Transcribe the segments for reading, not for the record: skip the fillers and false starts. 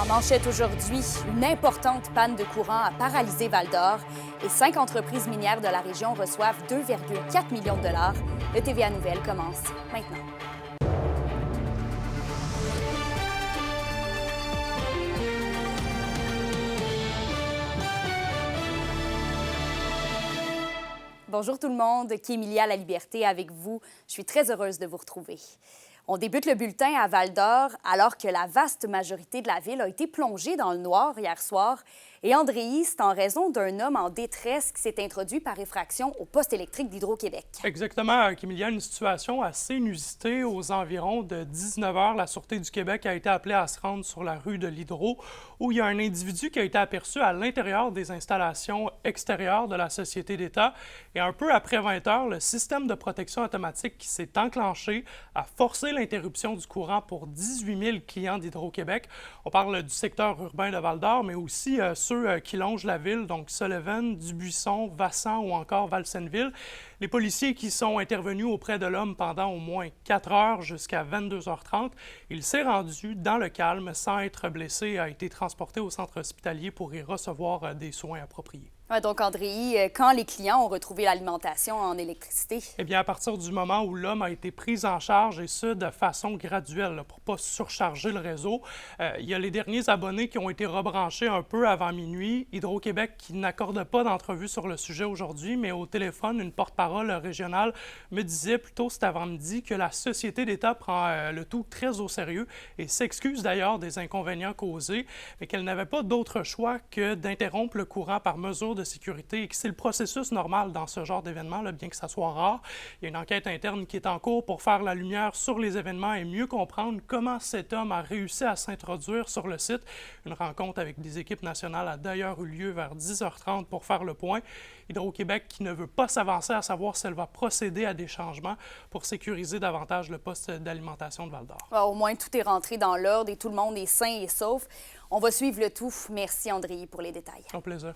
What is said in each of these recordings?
En manchette aujourd'hui, une importante panne de courant a paralysé Val-d'Or et 5 entreprises minières de la région reçoivent 2,4 millions de dollars. Le TVA Nouvelles commence maintenant. Bonjour tout le monde, Kémilia La Liberté avec vous. Je suis très heureuse de vous retrouver. On débute le bulletin à Val-d'Or alors que la vaste majorité de la ville a été plongée dans le noir hier soir. Et Andréi, c'est en raison d'un homme en détresse qui s'est introduit par effraction au poste électrique d'Hydro-Québec. Exactement, Kémilia, une situation assez inusitée. Aux environs de 19 h, la Sûreté du Québec a été appelée à se rendre sur la rue de l'Hydro, où il y a un individu qui a été aperçu à l'intérieur des installations extérieures de la Société d'État. Et un peu après 20 h, le système de protection automatique qui s'est enclenché a forcé l'interruption du courant pour 18 000 clients d'Hydro-Québec. On parle du secteur urbain de Val-d'Or, mais aussi ceux qui longent la ville, donc Sullivan, Dubuisson, Vassan ou encore Valsenville. Les policiers qui sont intervenus auprès de l'homme pendant au moins 4 heures jusqu'à 22 h 30. Il s'est rendu dans le calme sans être blessé et a été transporté au centre hospitalier pour y recevoir des soins appropriés. Ouais, donc, Andréi, quand les clients ont retrouvé l'alimentation en électricité? Eh bien, à partir du moment où l'homme a été pris en charge, et ce, de façon graduelle, là, pour ne pas surcharger le réseau, il y a les derniers abonnés qui ont été rebranchés un peu avant minuit. Hydro-Québec qui n'accorde pas d'entrevue sur le sujet aujourd'hui, mais au téléphone, une porte-parole régionale me disait plutôt cet avant-midi que la Société d'État prend le tout très au sérieux et s'excuse d'ailleurs des inconvénients causés, mais qu'elle n'avait pas d'autre choix que d'interrompre le courant par mesure de sécurité et que c'est le processus normal dans ce genre d'événement, bien que ça soit rare. Il y a une enquête interne qui est en cours pour faire la lumière sur les événements et mieux comprendre comment cet homme a réussi à s'introduire sur le site. Une rencontre avec des équipes nationales a d'ailleurs eu lieu vers 10 h 30 pour faire le point. Hydro-Québec qui ne veut pas s'avancer à savoir si elle va procéder à des changements pour sécuriser davantage le poste d'alimentation de Val-d'Or. Au moins, tout est rentré dans l'ordre et tout le monde est sain et sauf. On va suivre le tout. Merci, Andréi, pour les détails. Au plaisir.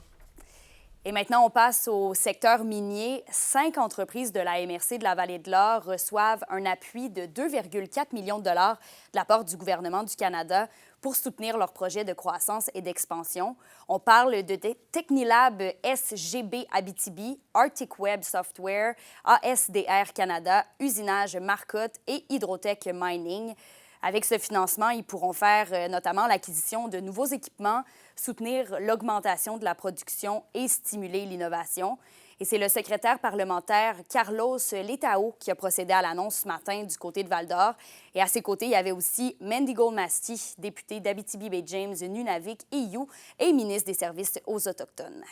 Et maintenant, on passe au secteur minier. 5 entreprises de la MRC de la Vallée de l'Or reçoivent un appui de 2,4 millions de dollars de la part du gouvernement du Canada pour soutenir leurs projets de croissance et d'expansion. On parle de Technilab SGB Abitibi, Arctic Web Software, ASDR Canada, Usinage Marcotte et Hydrotech Mining. Avec ce financement, ils pourront faire notamment l'acquisition de nouveaux équipements, soutenir l'augmentation de la production et stimuler l'innovation. Et c'est le secrétaire parlementaire Carlos Letao qui a procédé à l'annonce ce matin du côté de Val-d'Or. Et à ses côtés, il y avait aussi Mandy Goldmasty, député d'Abitibi-Baie-James, Nunavik, EU et ministre des Services aux Autochtones.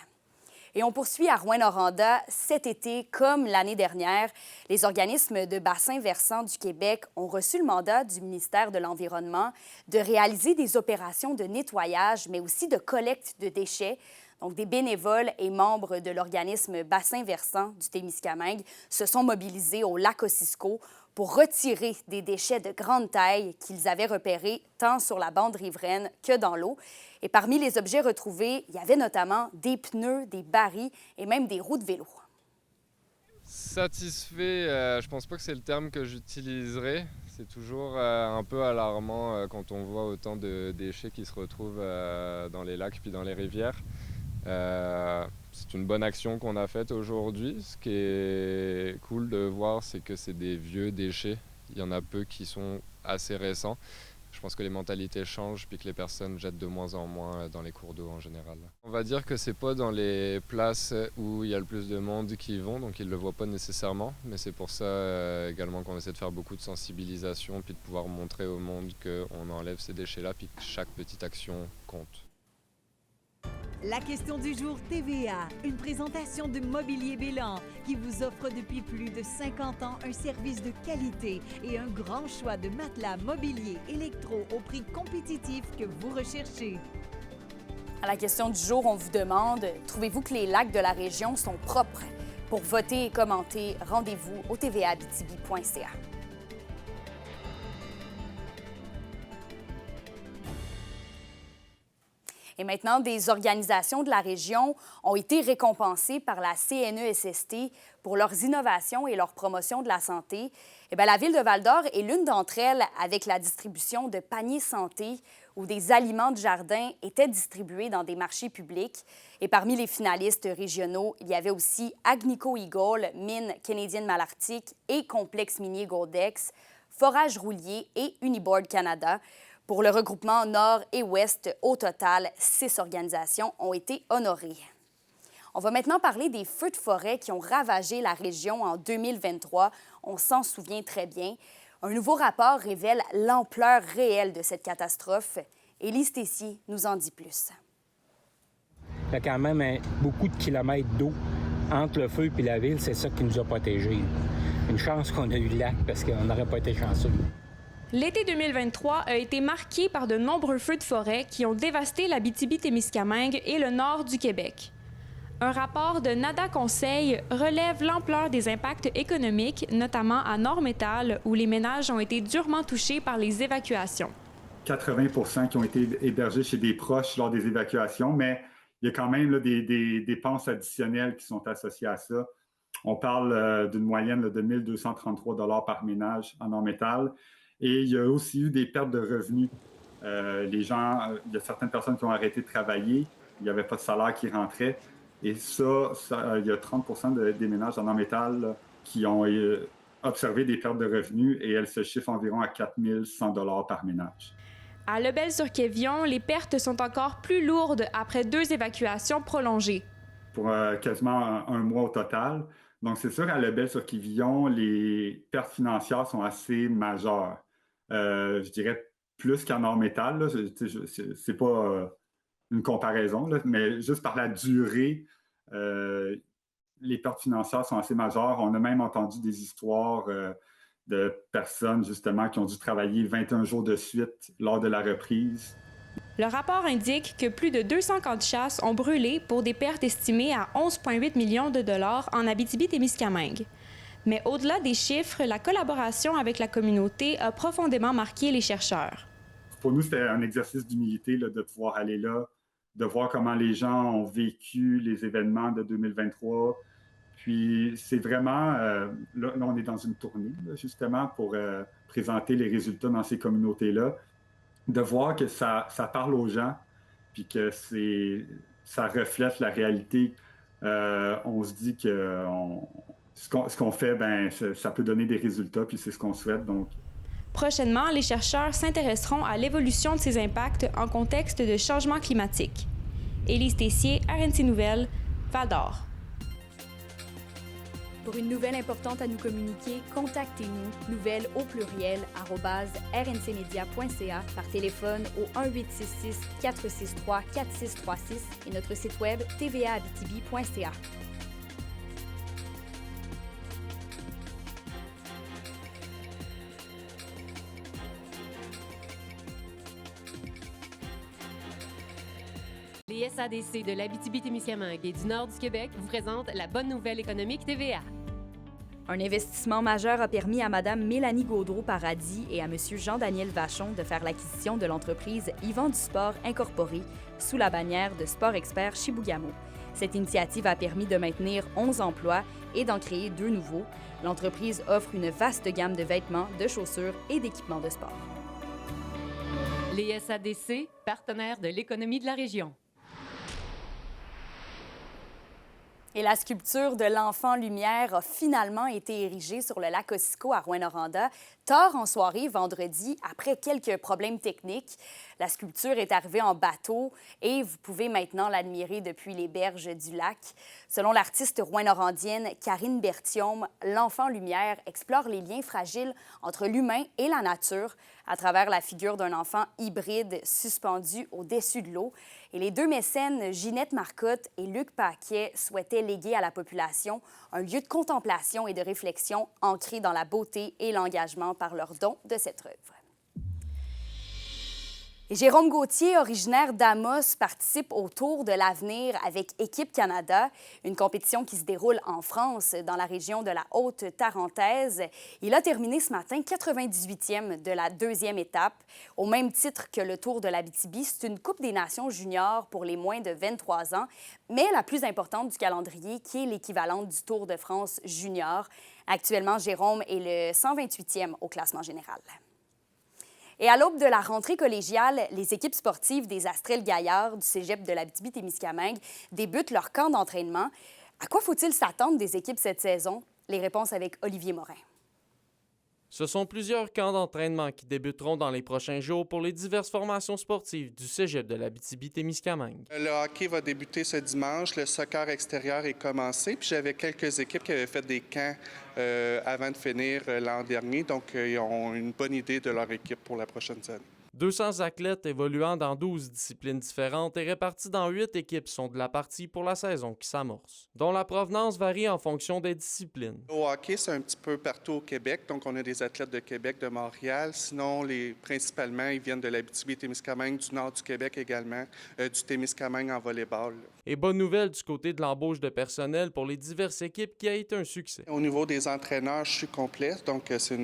Et on poursuit à Rouyn-Noranda. Cet été, comme l'année dernière, les organismes de bassin versant du Québec ont reçu le mandat du ministère de l'Environnement de réaliser des opérations de nettoyage, mais aussi de collecte de déchets. Donc, des bénévoles et membres de l'organisme bassin versant du Témiscamingue se sont mobilisés au lac Ossisco pour retirer des déchets de grande taille qu'ils avaient repérés tant sur la bande riveraine que dans l'eau. Et parmi les objets retrouvés, il y avait notamment des pneus, des barils et même des roues de vélo. Satisfait, je pense pas que c'est le terme que j'utiliserai. C'est toujours un peu alarmant quand on voit autant de déchets qui se retrouvent dans les lacs puis dans les rivières. C'est une bonne action qu'on a faite aujourd'hui. Ce qui est cool de voir, c'est que c'est des vieux déchets. Il y en a peu qui sont assez récents. Je pense que les mentalités changent puis que les personnes jettent de moins en moins dans les cours d'eau en général. On va dire que c'est pas dans les places où il y a le plus de monde qui y vont, donc ils le voient pas nécessairement. Mais c'est pour ça également qu'on essaie de faire beaucoup de sensibilisation puis de pouvoir montrer au monde qu'on enlève ces déchets-là puis que chaque petite action compte. La question du jour TVA, une présentation de Mobilier Bélan qui vous offre depuis plus de 50 ans un service de qualité et un grand choix de matelas mobilier électro au prix compétitif que vous recherchez. À la question du jour, on vous demande, trouvez-vous que les lacs de la région sont propres? Pour voter et commenter, rendez-vous au tvaabitibi.ca. Et maintenant, des organisations de la région ont été récompensées par la CNESST pour leurs innovations et leur promotion de la santé. La Ville de Val-d'Or est l'une d'entre elles avec la distribution de paniers santé où des aliments de jardin étaient distribués dans des marchés publics. Et parmi les finalistes régionaux, il y avait aussi Agnico Eagle, Mine canadienne Malartic et Complexe minier Goldex, Forage Roulier et Uniboard Canada. Pour le regroupement Nord et Ouest, au total, 6 organisations ont été honorées. On va maintenant parler des feux de forêt qui ont ravagé la région en 2023. On s'en souvient très bien. Un nouveau rapport révèle l'ampleur réelle de cette catastrophe. Élise Tessier nous en dit plus. Il y a quand même beaucoup de kilomètres d'eau entre le feu et la ville. C'est ça qui nous a protégés. Une chance qu'on a eu le lac parce qu'on n'aurait pas été chanceux. L'été 2023 a été marqué par de nombreux feux de forêt qui ont dévasté l'Abitibi-Témiscamingue et le nord du Québec. Un rapport de NADA Conseil relève l'ampleur des impacts économiques, notamment à Nord-Métal, où les ménages ont été durement touchés par les évacuations. 80 qui ont été hébergés chez des proches lors des évacuations, mais il y a quand même là, des dépenses additionnelles qui sont associées à ça. On parle d'une moyenne de 1 233 $ par ménage en Nord-Métal. Et il y a aussi eu des pertes de revenus. Il y a certaines personnes qui ont arrêté de travailler, il n'y avait pas de salaire qui rentrait. Et ça il y a 30 des ménages en Nord-Métal qui ont observé des pertes de revenus et elles se chiffrent environ à 4 100 $ par ménage. À Lebel-sur-Quévillon, les pertes sont encore plus lourdes après 2 évacuations prolongées. Pour quasiment un mois au total. Donc, c'est sûr, à Lebel-sur-Quévillon, les pertes financières sont assez majeures. Je dirais plus qu'à Nord-Métal. C'est pas une comparaison, là, mais juste par la durée, les pertes financières sont assez majeures. On a même entendu des histoires de personnes, justement, qui ont dû travailler 21 jours de suite lors de la reprise. Le rapport indique que plus de 200 camps de chasse ont brûlé pour des pertes estimées à 11,8 millions de dollars en Abitibi-Témiscamingue. Mais au-delà des chiffres, la collaboration avec la communauté a profondément marqué les chercheurs. Pour nous, c'était un exercice d'humilité là, de pouvoir aller là, de voir comment les gens ont vécu les événements de 2023. Puis c'est vraiment, là, on est dans une tournée, là, justement, pour présenter les résultats dans ces communautés-là, de voir que ça parle aux gens, puis que ça reflète la réalité. On se dit que ce qu'on fait, ben, ça peut donner des résultats, puis c'est ce qu'on souhaite. Donc. Prochainement, les chercheurs s'intéresseront à l'évolution de ces impacts en contexte de changement climatique. Élise Tessier, RNC Nouvelles, Val-d'Or. Pour une nouvelle importante à nous communiquer, contactez-nous, nouvelles au pluriel, @rncmedia.ca, par téléphone au 1-866-463-4636 et notre site web tvaabitibi.ca. Les SADC de l'Abitibi-Témiscamingue et du nord du Québec vous présentent la bonne nouvelle économique TVA. Un investissement majeur a permis à Mme Mélanie Gaudreau-Paradis et à M. Jean-Daniel Vachon de faire l'acquisition de l'entreprise Yvan du Sport Incorporée sous la bannière de Sport Expert Chibougamau. Cette initiative a permis de maintenir 11 emplois et d'en créer 2 nouveaux. L'entreprise offre une vaste gamme de vêtements, de chaussures et d'équipements de sport. Les SADC, partenaires de l'économie de la région. Et la sculpture de l'Enfant Lumière a finalement été érigée sur le lac Ossisco à Rouyn-Noranda, tard en soirée vendredi, après quelques problèmes techniques. La sculpture est arrivée en bateau et vous pouvez maintenant l'admirer depuis les berges du lac. Selon l'artiste rouyn-norandienne Karine Berthiaume, l'Enfant Lumière explore les liens fragiles entre l'humain et la nature à travers la figure d'un enfant hybride suspendu au-dessus de l'eau. Et les 2 mécènes, Ginette Marcotte et Luc Paquet, souhaitaient léguer à la population un lieu de contemplation et de réflexion ancré dans la beauté et l'engagement par leur don de cette œuvre. Et Jérôme Gauthier, originaire d'Amos, participe au Tour de l'avenir avec Équipe Canada, une compétition qui se déroule en France, dans la région de la Haute-Tarentaise. Il a terminé ce matin 98e de la 2e étape. Au même titre que le Tour de l'Abitibi, c'est une Coupe des Nations juniors pour les moins de 23 ans, mais la plus importante du calendrier, qui est l'équivalente du Tour de France junior. Actuellement, Jérôme est le 128e au classement général. Et à l'aube de la rentrée collégiale, les équipes sportives des Astrelles Gaillard du cégep de l'Abitibi-Témiscamingue débutent leur camp d'entraînement. À quoi faut-il s'attendre des équipes cette saison? Les réponses avec Olivier Morin. Ce sont plusieurs camps d'entraînement qui débuteront dans les prochains jours pour les diverses formations sportives du cégep de l'Abitibi-Témiscamingue. Le hockey va débuter ce dimanche, le soccer extérieur est commencé, puis j'avais quelques équipes qui avaient fait des camps avant de finir l'an dernier, donc ils ont une bonne idée de leur équipe pour la prochaine année. 200 athlètes évoluant dans 12 disciplines différentes et répartis dans 8 équipes sont de la partie pour la saison qui s'amorce, dont la provenance varie en fonction des disciplines. Au hockey, c'est un petit peu partout au Québec, donc on a des athlètes de Québec, de Montréal. Sinon, principalement, ils viennent de l'Abitibi-Témiscamingue, du nord du Québec également, du Témiscamingue en volleyball. Et bonne nouvelle du côté de l'embauche de personnel pour les diverses équipes qui a été un succès. Au niveau des entraîneurs, je suis complet, donc c'est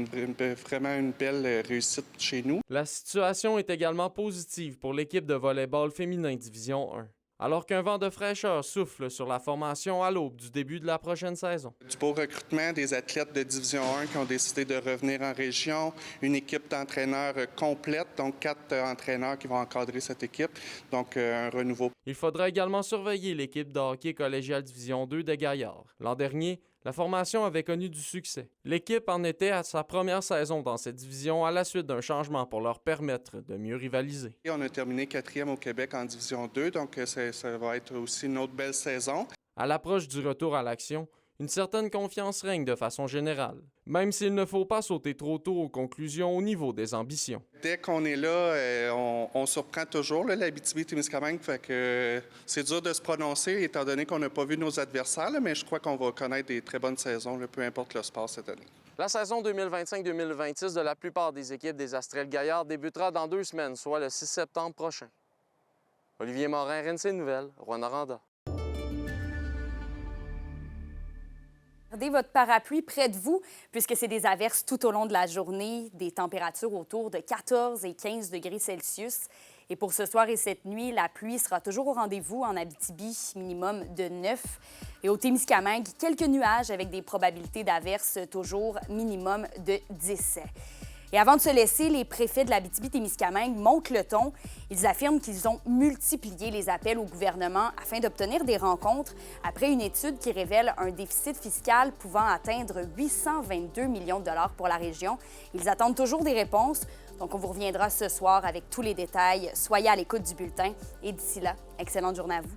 vraiment une belle réussite chez nous. La situation est également positive pour l'équipe de volleyball féminin Division 1. Alors qu'un vent de fraîcheur souffle sur la formation à l'aube du début de la prochaine saison. Du beau recrutement, des athlètes de Division 1 qui ont décidé de revenir en région, une équipe d'entraîneurs complète, donc 4 entraîneurs qui vont encadrer cette équipe, donc un renouveau. Il faudra également surveiller l'équipe de hockey collégial Division 2 des Gaillards. L'an dernier, la formation avait connu du succès. L'équipe en était à sa première saison dans cette division à la suite d'un changement pour leur permettre de mieux rivaliser. Et on a terminé 4e au Québec en Division 2, donc ça va être aussi une autre belle saison. À l'approche du retour à l'action, une certaine confiance règne de façon générale, même s'il ne faut pas sauter trop tôt aux conclusions au niveau des ambitions. Dès qu'on est là, on surprend toujours l'Abitibi-Témiscamingue, fait que c'est dur de se prononcer étant donné qu'on n'a pas vu nos adversaires, mais je crois qu'on va connaître des très bonnes saisons, peu importe le sport cette année. La saison 2025-2026 de la plupart des équipes des Astrelles Gaillard débutera dans 2 semaines, soit le 6 septembre prochain. Olivier Morin, RNC Nouvelles, Rouyn-Noranda. Gardez votre parapluie près de vous, puisque c'est des averses tout au long de la journée, des températures autour de 14 et 15 degrés Celsius. Et pour ce soir et cette nuit, la pluie sera toujours au rendez-vous en Abitibi, minimum de 9. Et au Témiscamingue, quelques nuages avec des probabilités d'averses toujours minimum de 10. Et avant de se laisser, les préfets de l'Abitibi-Témiscamingue montent le ton. Ils affirment qu'ils ont multiplié les appels au gouvernement afin d'obtenir des rencontres après une étude qui révèle un déficit fiscal pouvant atteindre 822 millions de dollars pour la région. Ils attendent toujours des réponses. Donc, on vous reviendra ce soir avec tous les détails. Soyez à l'écoute du bulletin. Et d'ici là, excellente journée à vous.